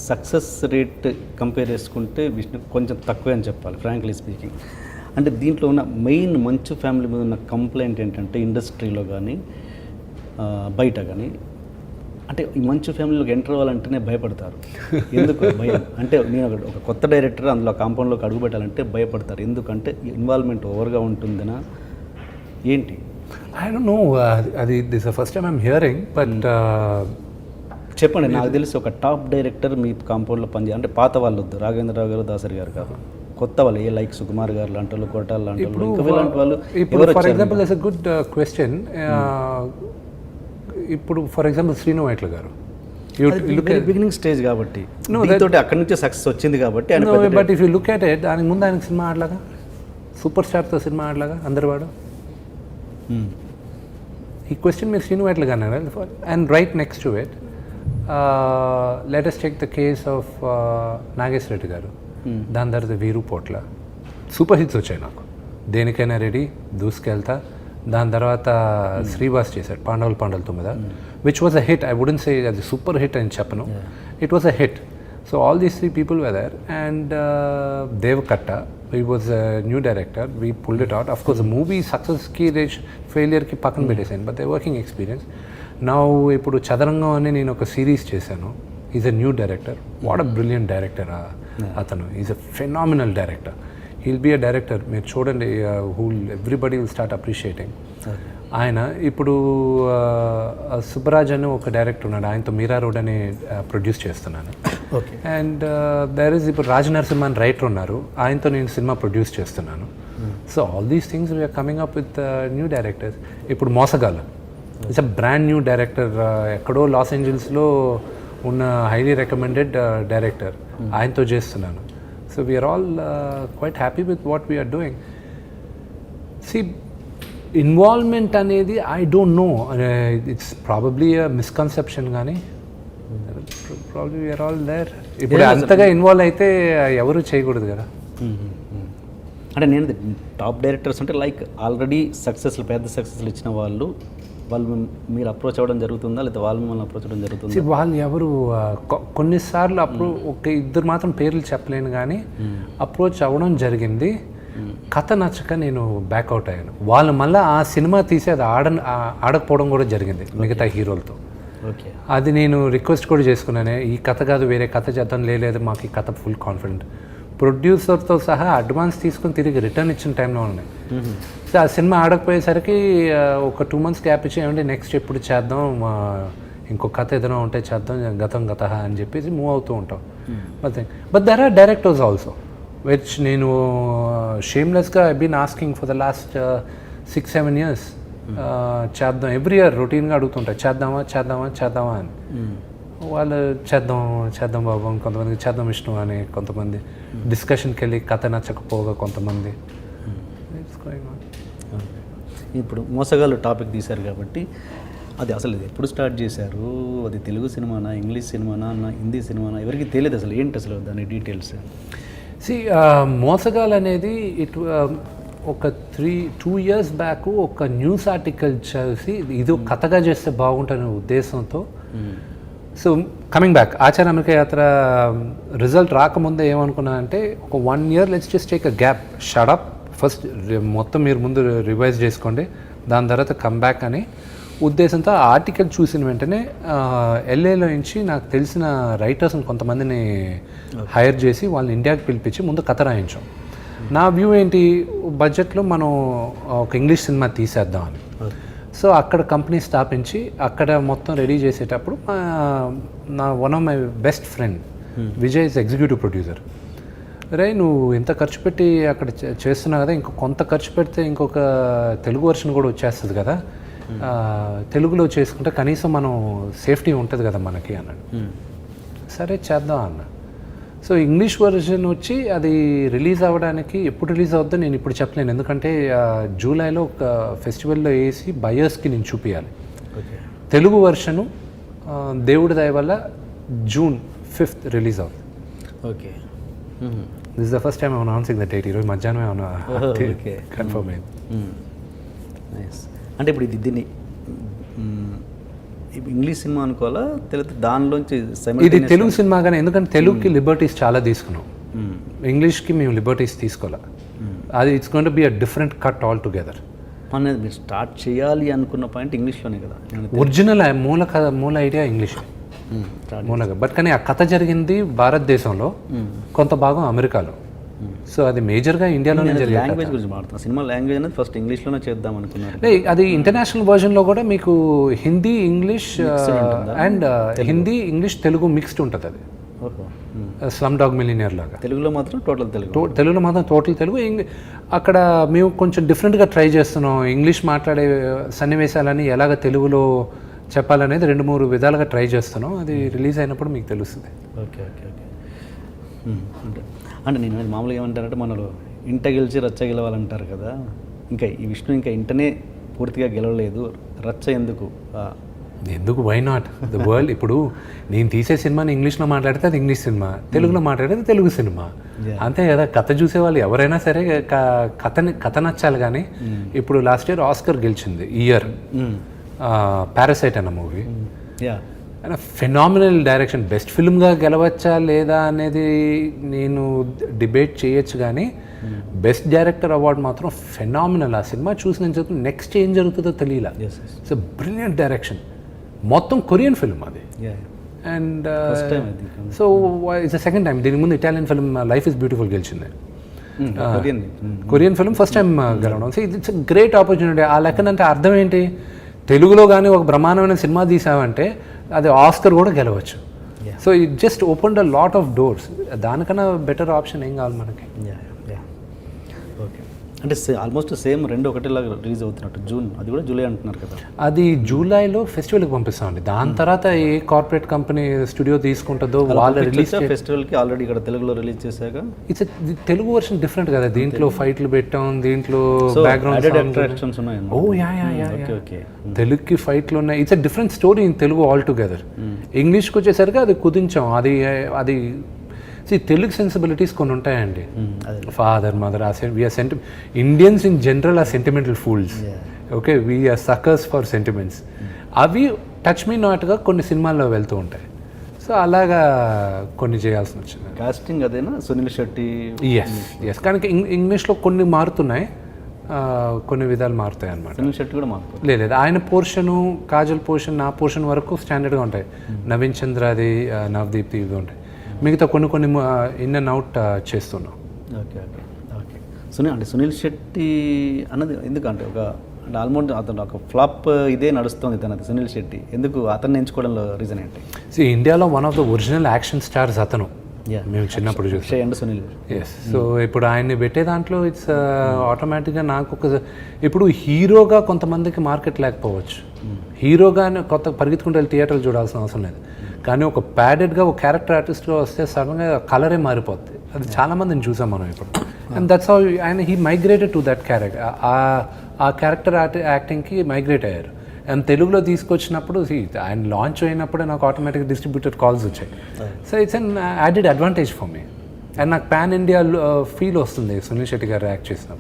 Success rate compare చేసుకుంటే విష్ణు కొంచెం తక్కువే అని చెప్పాలి, ఫ్రాంక్లీ స్పీకింగ్. అంటే దీంట్లో ఉన్న మెయిన్ మంచు ఫ్యామిలీ మీద ఉన్న కంప్లైంట్ ఏంటంటే ఇండస్ట్రీలో కానీ బయట కానీ, అంటే ఈ మంచు ఫ్యామిలీలోకి ఎంటర్ అవ్వాలంటేనే భయపడతారు. ఎందుకు భయం అంటే, నేను ఒక కొత్త డైరెక్టర్ అందులో కాంపౌండ్లోకి అడుగు పెట్టాలంటే భయపడతారు. ఎందుకంటే ఇన్వాల్వ్మెంట్ ఓవర్గా ఉంటుందనా ఏంటి? I don't know. This is the first time I'm hearing, but చెప్పండి. నాకు తెలిసి ఒక టాప్ డైరెక్టర్ మీ కాంపౌండ్లో పనిచేయాలి అంటే పాత వాళ్ళు వద్దు, రాఘవేంద్రరావు గారు, దాసరి గారు కాదు, కొత్త వాళ్ళు, ఏ లైక్ సుకుమార్ గారు లాంటి వాళ్ళు, కోటాల్ లాంటి వాళ్ళు, ఇంకా ఇలాంటి వాళ్ళు. For example it's a good question. ఇప్పుడు ఫర్ ఎగ్జాంపుల్ శ్రీను వైట్ల గారు బిగినింగ్ స్టేజ్ కాబట్టి తోటి అక్కడి నుంచి సక్సెస్ వచ్చింది కాబట్టి. But if you look at it, దానికి ముందు ఆయనకు సినిమా ఆడలాగా, సూపర్ స్టార్తో సినిమా ఆడలాగా అందరివాడు. ఈ క్వశ్చన్ మీరు శ్రీను వైట్ల గారు అన్నారు. And right next to it let us take the case of Nageswara Reddy గారు. దాని తర్వాత వీరు పోట్ల సూపర్ హిట్స్ వచ్చాయి నాకు. దేనికైనా రెడీ, దూసుకెళ్తా. దాని తర్వాత శ్రీవాస్ చేశాడు పాండవులు 9, which was a hit. I wouldn't say అది సూపర్ హిట్ అని చెప్పను, it was a hit. So all these 3 people were there. And Dev Katta, he was a new director, we pulled it out. Of course the movie success ki failure ki పక్కన పెట్టేసాను, but their working experience. Now ఇప్పుడు చదరంగం అని నేను ఒక series చేశాను. Is a new director. What a brilliant director అతను. Is a phenomenal director. He'll be a director. మీరు చూడండి, ఎవ్రీబడి విల్ స్టార్ట్ అప్రిషియేటింగ్. ఆయన ఇప్పుడు సుబ్బరాజ్ అని ఒక డైరెక్టర్ ఉన్నాడు, ఆయనతో మీరా రోడ్ అని ప్రొడ్యూస్ చేస్తున్నాను. అండ్ దేర్ ఇస్ ఇప్పుడు రాజ్ నరసింహ అని రైటర్ ఉన్నారు, ఆయనతో నేను సినిమా ప్రొడ్యూస్ చేస్తున్నాను. So all these things we're coming up with new directors. ఇప్పుడు Mosagallu it's a brand new director, ఎక్కడో లాస్ ఏంజల్స్లో ఉన్న హైలీ రికమెండెడ్ డైరెక్టర్, ఆయనతో చేస్తున్నాను. So we're all quite happy with what we're doing. సి ఇన్వాల్వ్మెంట్ అనేది I don't know, it's probably a misconception, కానీ ప్రాబ్లీ వీఆర్ ఆల్ దేర్. ఇప్పుడు అంతగా ఇన్వాల్వ్ అయితే ఎవరు చేయకూడదు కదా. అంటే నేను టాప్ డైరెక్టర్స్ అంటే లైక్ ఆల్రెడీ సక్సెస్లు, పెద్ద సక్సెస్లు ఇచ్చిన వాళ్ళు మీరు అప్రోచ్ అవ్వడం జరుగుతుందా, లేదా వాళ్ళు మిమ్మల్ని అప్రోచ్ అవ్వడం జరుగుతుందా? వాళ్ళు ఎవరు కొన్నిసార్లు అప్పుడు ఒక ఇద్దరు మాత్రం పేర్లు చెప్పలేను, కానీ అప్రోచ్ అవ్వడం జరిగింది. కథ నచ్చక నేను బ్యాక్అవుట్ అయ్యాను. వాళ్ళు మళ్ళీ ఆ సినిమా తీసి అది ఆడకపోవడం కూడా జరిగింది మిగతా హీరోలతో. అది నేను రిక్వెస్ట్ కూడా చేసుకున్నాను, ఈ కథ కాదు వేరే కథ చేద్దాం. లేదు మాకు ఈ కథ ఫుల్ కాన్ఫిడెంట్. ప్రొడ్యూసర్తో సహా అడ్వాన్స్ తీసుకుని తిరిగి రిటర్న్ ఇచ్చిన టైంలో ఉన్నాయి. సో ఆ సినిమా ఆడకపోయేసరికి ఒక 2 months గ్యాప్ ఇచ్చి, ఏమంటే నెక్స్ట్ ఎప్పుడు చేద్దాం, ఇంకో కథ ఏదైనా ఉంటే చేద్దాం, గత అని చెప్పేసి మూవ్ అవుతూ ఉంటాం. But there are directors also which నేను షేమ్లెస్గా I been asking for the last 6-7 years. చేద్దాం, ఎవ్రీ ఇయర్ రొటీన్గా అడుగుతుంటారు, చేద్దామా అని. వాళ్ళు చేద్దాం బాబు, కొంతమందికి చేద్దాం విష్ణు అని, కొంతమంది డిస్కషన్కి వెళ్ళి కథ నచ్చకపోగా కొంతమంది. ఇప్పుడు మోసగాళ్ళు టాపిక్ తీశారు కాబట్టి, అది అసలు ఎప్పుడు స్టార్ట్ చేశారు? అది తెలుగు సినిమానా, ఇంగ్లీష్ సినిమానా, హిందీ సినిమానా? ఎవరికి తెలియదు అసలు ఏంటి అసలు దాని డీటెయిల్స్. మోసగాళ్ళు అనేది ఒక 2 years బ్యాక్ ఒక న్యూస్ ఆర్టికల్ చేసి ఇది కథగా చేస్తే బాగుంటుందనే ఉద్దేశంతో. సో కమింగ్ బ్యాక్, ఆచార్య అమెరికా యాత్ర రిజల్ట్ రాకముందే ఏమనుకున్నా అంటే, ఒక 1 year let's just take a gap, shut up first, మొత్తం మీరు ముందు రివైజ్ చేసుకోండి, దాని తర్వాత కమ్ బ్యాక్ అని ఉద్దేశంతో ఆర్టికల్ చూసిన వెంటనే LAలో నుంచి నాకు తెలిసిన రైటర్స్ని కొంతమందిని హైర్ చేసి వాళ్ళని ఇండియాకి పిలిపించి ముందు కథ రాయించాం. నా వ్యూ ఏంటి, బడ్జెట్లో మనం ఒక ఇంగ్లీష్ సినిమా తీసేద్దామని. సో అక్కడ కంపెనీ స్థాపించి అక్కడ మొత్తం రెడీ చేసేటప్పుడు one of my best friend Vijay is executive producer. రే నువ్వు ఇంత ఖర్చు పెట్టి అక్కడ చేస్తున్నావు కదా, కొంత ఖర్చు పెడితే ఇంకొక తెలుగు వర్షన్ కూడా వచ్చేస్తుంది కదా, తెలుగులో చేసుకుంటే కనీసం మనం సేఫ్టీ ఉంటుంది కదా మనకి అన్నాడు. సరే చేద్దాం అన్న. సో ఇంగ్లీష్ వర్షన్ వచ్చి అది రిలీజ్ అవ్వడానికి ఎప్పుడు రిలీజ్ అవుద్దో నేను ఇప్పుడు చెప్పలేను, ఎందుకంటే జూలైలో ఒక ఫెస్టివల్లో వేసి బయర్స్కి నేను చూపించాలి. తెలుగు వర్షను దేవుడి దయ వల్ల June 5th రిలీజ్ అవుతుంది. Okay, this the first time I announcing the date. ఈరోజు మధ్యాహ్నం ఏమన్నా కన్ఫర్మ్ అయింది. నైస్. అంటే ఇప్పుడు దీన్ని ఇంగ్లీష్ సినిమా అనుకోవాలా తెలియదు దానిలోంచి ఇది తెలుగు సినిమా కానీ, ఎందుకంటే తెలుగుకి లిబర్టీస్ చాలా తీసుకున్నాం, ఇంగ్లీష్కి మేము లిబర్టీస్ తీసుకోవాలి. అది it's going to be a different cut all together. అనేది మీరు స్టార్ట్ చేయాలి అనుకున్న పాయింట్ ఇంగ్లీష్లోనే కదా, ఒరిజినల్ మూల ఐడియా ఇంగ్లీష్ మూలగా. బట్ కానీ ఆ కథ జరిగింది భారతదేశంలో, కొంత భాగం అమెరికాలో. సో అది మేజర్గా ఇండియాలోనే జరిగింది. లాంగ్వేజ్ గురించి మాట్లాడుతున్నాను. సినిమా లాంగ్వేజ్ అనేది ఫస్ట్ ఇంగ్లీష్లోనే చేద్దాం అనుకున్నారు. అది ఇంటర్నేషనల్ వర్జన్లో కూడా మీకు Hindi English and Hindi English Telugu mixed ఉంటుంది. అది స్లమ్ డాగ్ మిలినియర్ లాగా. తెలుగులో మాత్రం టోటల్ తెలుగులో మాత్రం టోటల్ తెలుగు. అక్కడ మేము కొంచెం డిఫరెంట్గా ట్రై చేస్తున్నాం. ఇంగ్లీష్ మాట్లాడే సన్నివేశాలని ఎలాగ తెలుగులో చెప్పాలనేది 2-3 విధాలుగా ట్రై చేస్తున్నాం. అది రిలీజ్ అయినప్పుడు మీకు తెలుస్తుంది. Okay okay okay. అంటే నేను మామూలుగా ఏమంటారంటే మనలో ఇంట గెలిచి రచ్చ గెలవాలంటారు కదా, ఇంకా ఈ విష్ణు ఇంకా ఇంటనే పూర్తిగా గెలవలేదు, రచ్చ ఎందుకు వై నాట్ ద వరల్డ్. ఇప్పుడు నేను తీసే సినిమాని ఇంగ్లీష్లో మాట్లాడితే అది ఇంగ్లీష్ సినిమా, తెలుగులో మాట్లాడితే తెలుగు సినిమా, అంతే కదా. కథ చూసేవాళ్ళు ఎవరైనా సరే కథ నచ్చాలి. కానీ ఇప్పుడు లాస్ట్ ఇయర్ ఆస్కర్ గెలిచింది ఈ ఇయర్ పారాసైట్ అన్న మూవీ. Phenomenal direction. బెస్ట్ ఫిల్మ్గా గెలవచ్చా లేదా అనేది నేను డిబేట్ చేయొచ్చు, కానీ బెస్ట్ డైరెక్టర్ అవార్డు మాత్రం ఫెనామినల్. ఆ సినిమా చూసి నేను చెప్తాను, నెక్స్ట్ ఏం జరుగుతుందో తెలియలా. It's brilliant direction. మొత్తం కొరియన్ ఫిల్మ్ అది. And so it's second time. దీని ముందు Italian film life is beautiful గెలిచింది. కొరియన్ ఫిల్మ్ ఫస్ట్ టైం గెలవడం. So it's great opportunity. ఆ లెక్కనంటే అర్థం ఏంటి, తెలుగులో కానీ ఒక బ్రహ్మాండమైన సినిమా తీసామంటే అది ఆస్కర్ కూడా గెలవచ్చు. So it just opened a lot of doors. దానికన్నా బెటర్ ఆప్షన్ ఏం కావాలి మనకి. ఓకే. అంటే ఆల్మోస్ట్ సేమ్ రెండు ఒకటేలాగా రిలీజ్ అవుతున్నట్టు. జూన్, అది కూడా జూలై అంటున్నారు కదా. అది జూలైలో ఫెస్టివల్కి పంపిస్తామండి. దాని తర్వాత ఏ కార్పొరేట్ కంపెనీ స్టూడియో తీసుకుంటుందో వాళ్ళ రిలీజ్. ఫెస్టివల్కి ఆల్రెడీ ఇక్కడ తెలుగులో రిలీజ్ చేశాక ఇట్స్ తెలుగు వర్షన్ డిఫరెంట్ కదా. దీంట్లో ఫైట్లు పెట్టాం, దీంట్లో బ్యాక్గ్రౌండ్ అట్రాక్షన్స్ ఉన్నాయి. Oh yeah. తెలుగుకి ఫైట్లు ఉన్నాయి. It's a different story in Telugu all together. ఇంగ్లీష్కి వచ్చేసరికి అది కుదించాం. అది తెలుగు సెన్సిబిలిటీస్ కొన్ని ఉంటాయండి. Father mother we are Indians in general are sentimental fools. Okay, we are suckers for sentiments. అవి టచ్ మీ నాట్గా కొన్ని సినిమాల్లో వెళ్తూ ఉంటాయి. సో అలాగా కొన్ని చేయాల్సి వచ్చింది. కాస్టింగ్ అదేనా, సునీల్ శెట్టి? ఎస్ కానీ ఇంగ్లీష్లో కొన్ని మారుతున్నాయి, కొన్ని విధాలు మారుతాయి అన్నమాట. సునీల్ శెట్టి కూడా మారుతాయి? లేదు, ఆయన పోర్షను, కాజల్ పోర్షన్, నా పోర్షన్ వరకు స్టాండర్డ్గా ఉంటాయి. నవీన్ చంద్రది, నవదీప్తి ఇవి ఉంటాయి. మిగతా కొన్ని ఇన్ అండ్ అవుట్ చేస్తున్నాం. Okay okay okay. Sunil Shetty అన్నది ఎందుకంటే అంటే ఆల్మోస్ట్ అతను ఒక ఫ్లాప్ ఇదే నడుస్తుంది తనది. సునీల్ శెట్టి ఎందుకు అతన్ని ఎంచుకోవడంలో రీజన్ ఏంటి? ఇండియాలో one of the original action stars అతను. మేము చిన్నప్పుడు చూసాం సునీల్. ఎస్. సో ఇప్పుడు ఆయన్ని పెట్టే దాంట్లో ఇట్స్ ఆటోమేటిక్గా నాకు ఇప్పుడు హీరోగా కొంతమందికి మార్కెట్ లేకపోవచ్చు. హీరోగా కొత్త పరిగెత్తుకుంటే వెళ్ళి థియేటర్లు చూడాల్సిన అవసరం లేదు. కానీ ఒక ప్యాడెడ్గా ఒక క్యారెక్టర్ ఆర్టిస్ట్గా వస్తే సడన్గా కలరే మారిపోద్ది. అది చాలామందిని చూసాం మనం ఇప్పుడు. And that's how he migrated to that character. ఆ క్యారెక్టర్ యాక్టింగ్కి మైగ్రేట్ అయ్యారు. అండ్ తెలుగులో తీసుకొచ్చినప్పుడు ఆయన లాంచ్ అయినప్పుడే నాకు ఆటోమేటిక్గా డిస్ట్రిబ్యూటర్ కాల్స్ వచ్చాయి. So it's an added advantage for me. And నాకు పాన్ ఇండియా ఫీల్ వస్తుంది సునీల్ శెట్టి గారు యాక్ట్ చేసినప్పుడు.